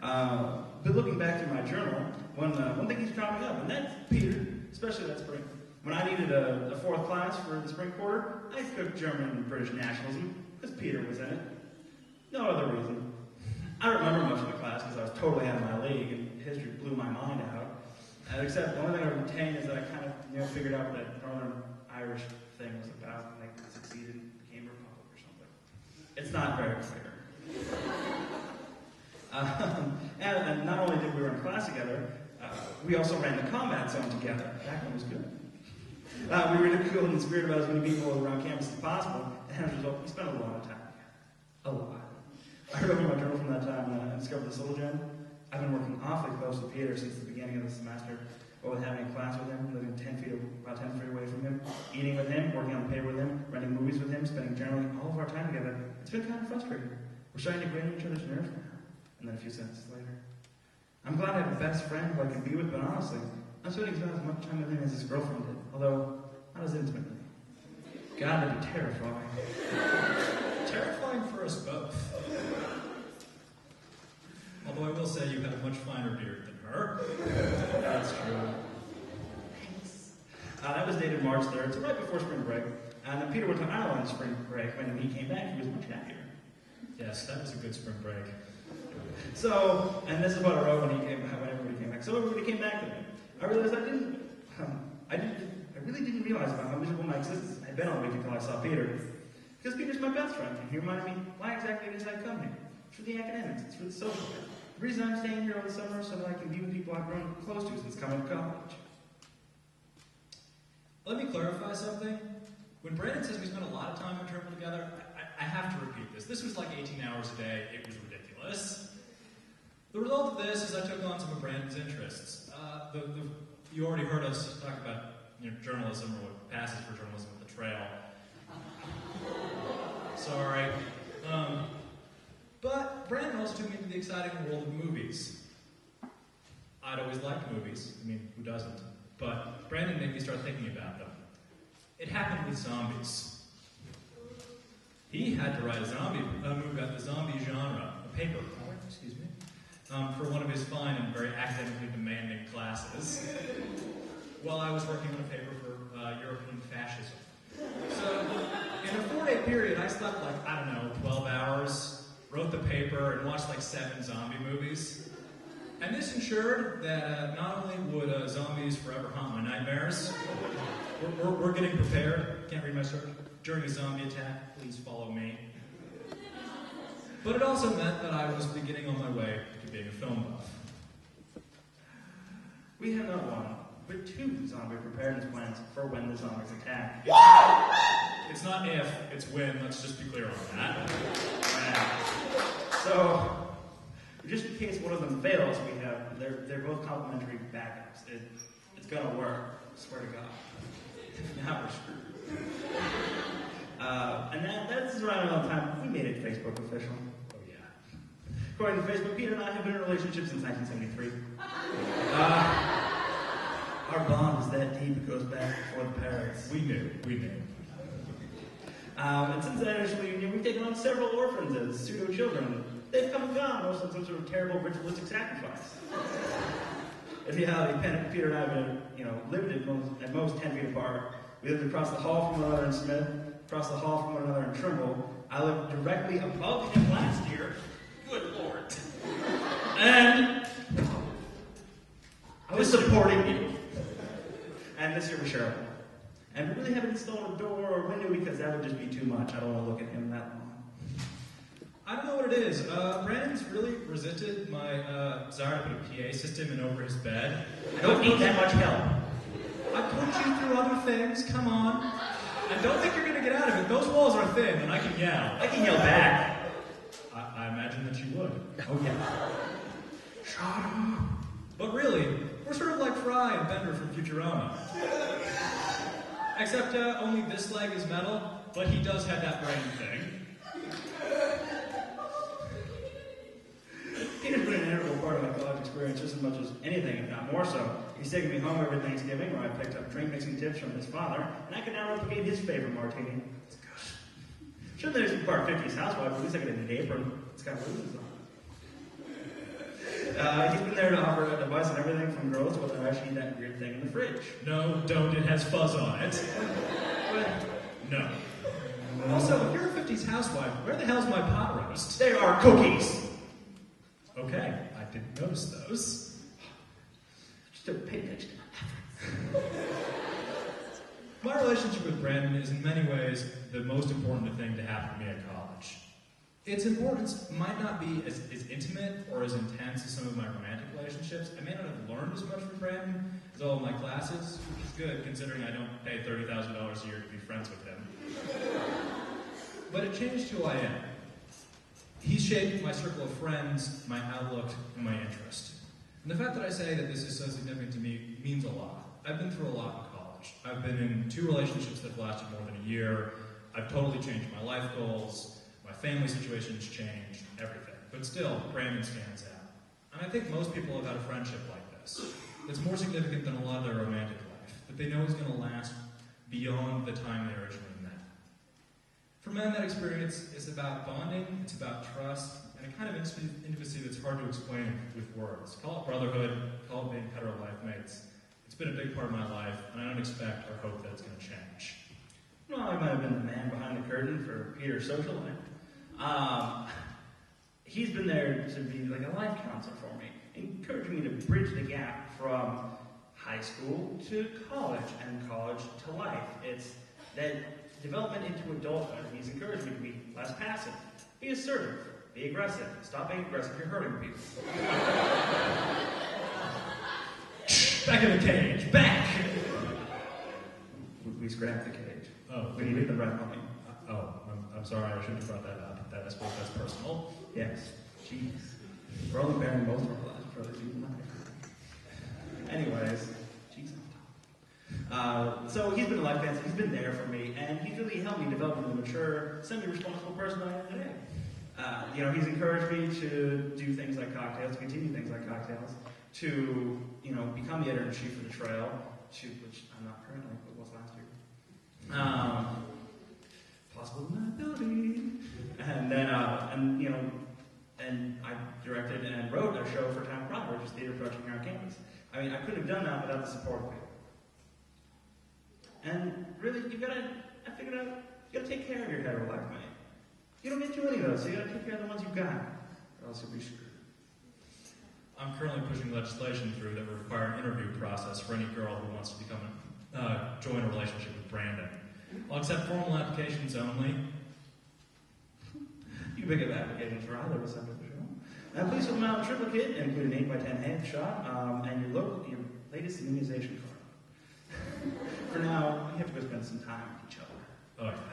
But looking back through my journal, one thing keeps cropping up, and that's Peter, especially that spring. When I needed a fourth class for the spring quarter, I took German and British nationalism, because Peter was in it. No other reason. I don't remember much of the class because I was totally out of my league, and history blew my mind out. Except the only thing I retain is that I kind of figured out what that Northern Irish thing was about, and they succeeded and became a republic or something. It's not very clear. And not only did we run class together, we also ran the combat zone together. That one was good. We ridiculed and screwed about as many people around campus as possible, and as a result, we spent a lot of time together. A lot. I wrote in my journal from that time and discovered this little gem. I've been working awfully close with Peter since the beginning of the semester, both having a class with him, living about 10 feet away from him, eating with him, working on the paper with him, renting movies with him, spending generally all of our time together. It's been kind of frustrating. We're starting to grate on each other's nerves now. And then a few sentences later. I'm glad I have a best friend who I can be with, but honestly, I'm spending about as much time with him as his girlfriend did, although not as intimately. God, that'd be terrifying. Terrifying for us both. Although I will say you had a much finer beard than her. That's true. Thanks. That was dated March 3rd, so right before spring break. And then Peter went to Ireland spring break. When he came back, he was much happier. Yes, that was a good spring break. So, and this is what I wrote when everybody came back. So everybody came back to me. I realized I really didn't realize about how miserable my existence had been all week until I saw Peter. Because Peter's my best friend, and he reminded me why exactly it is I come here. It's for the academics, it's for the social. The reason I'm staying here over the summer is so that I can be with people I've grown close to since coming to college. Let me clarify something. When Brandon says we spent a lot of time in terminal together, I have to repeat this. This was like 18 hours a day. It was ridiculous. The result of this is I took on some of Brandon's interests. You already heard us talk about journalism or what passes for journalism at the trail. Sorry. But Brandon also took me into the exciting world of movies. I'd always liked movies. I mean, who doesn't? But Brandon made me start thinking about them. It happened with zombies. He had to write a movie about the zombie genre, a paper, for one of his fine and very academically demanding classes, while I was working on a paper for European fascism. So, in a 4-day period, I slept 12 hours, wrote the paper, and watched 7 zombie movies. And this ensured that not only would zombies forever haunt my nightmares, we're getting prepared, can't read my script, during a zombie attack, please follow me. But it also meant that I was beginning on my way to being a film buff. We have not one, but 2 zombie preparedness plans for when the zombies attack. It's not if, it's when, let's just be clear on that. So, just in case one of them fails, they're both complementary backups. It's gonna work, I swear to God. Now we're screwed. And that's around the time we made it Facebook official. Oh yeah. According to Facebook, Peter and I have been in a relationship since 1973. Our bond is that deep, it goes back before the parents. We knew. And since that initial union, we've taken on several orphans as pseudo-children. They've come and gone, most of them some sort of terrible ritualistic sacrifice. In reality, Peter and I have lived at most 10 feet apart. We lived across the hall from one another in Smith, across the hall from one another in Trimble. I lived directly above him last year. Good Lord. And I was supporting you. And this year we share a wall. And we really haven't installed a door or a window because that would just be too much. I don't want to look at him that long. I don't know what it is. Brandon's really resisted my desire to put a PA system in over his bed. I don't need that much help. I put you through other things, come on. And don't think you're going to get out of it. Those walls are thin, and I can yell. I can yell back. I imagine that you would. Oh, yeah. Shut up. But really, we're sort of like Fry and Bender from Futurama. Except only this leg is metal, but he does have that brain thing. Peter's been an integral part of my college experience just as much as anything, if not more so. He's taken me home every Thanksgiving where I picked up drink mixing tips from his father, and I can now replicate his favorite martini. It's good. Sure, there's part 50's housewife, but at least I get an apron. It's got ribbons on it. He's been there to offer advice on everything from girls to whether I should eat that weird thing in the fridge. No, don't. It has fuzz on it. No. Also, if you're a 50s housewife, where the hell's my pot roast? They are cookies. Okay, I didn't notice those. Just don't pay attention. My relationship with Brandon is in many ways the most important thing to happen to me at college. Its importance might not be as intimate or as intense as some of my romantic relationships. I may not have learned as much from Brandon as all of my classes, which is good considering I don't pay $30,000 a year to be friends with him. But it changed who I am. He shaped my circle of friends, my outlook, and my interest. And the fact that I say that this is so significant to me means a lot. I've been through a lot in college. I've been in 2 relationships that have lasted more than a year. I've totally changed my life goals. My family situation's changed, everything. But still, Brandon stands out. And I think most people have had a friendship like this. That's more significant than a lot of their romantic life. That they know is going to last beyond the time they originally met. For men, that experience is about bonding, it's about trust, and a kind of intimacy that's hard to explain with words. Call it brotherhood, call it being hetero life mates. It's been a big part of my life, and I don't expect or hope that it's going to change. Well, I might have been the man behind the curtain for Peter's social life. He's been there to be like a life counselor for me, encouraging me to bridge the gap from high school to college and college to life. It's that development into adulthood. He's encouraged me to be less passive, be assertive, be aggressive. Stop being aggressive, you're hurting people. Back in the cage, back! We scrapped the cage. Oh, we needed the right money. I'm sorry, I shouldn't have brought that up. I suppose that's personal. Yes. Jeez. We're only bearing most of our lives, brothers, even not. Anyways, jeez. So he's been a life counselor. He's been there for me, and he's really helped me develop into the mature, semi-responsible person I am today. He's encouraged me to do things like Cocktales, to continue things like Cocktales, to, become the editor-in-chief of the Trail, which I'm not currently, but was last year. Possible ability. And then, and I directed and wrote a show for Town Proper, which is theater production here on campus. I mean, I couldn't have done that without the support of people. And really, I figured out, you gotta take care of your hetero life, mate. You don't get too many of those, so you gotta take care of the ones you've got, or else you'll be screwed. I'm currently pushing legislation through that would require an interview process for any girl who wants to join a relationship with Brandon. I'll accept formal applications only. You can pick up applications for either of us after the show. Please fill them out in triplicate, include an 8x10 headshot, and your latest immunization card. For now, we have to go spend some time with each other. Oh, yeah.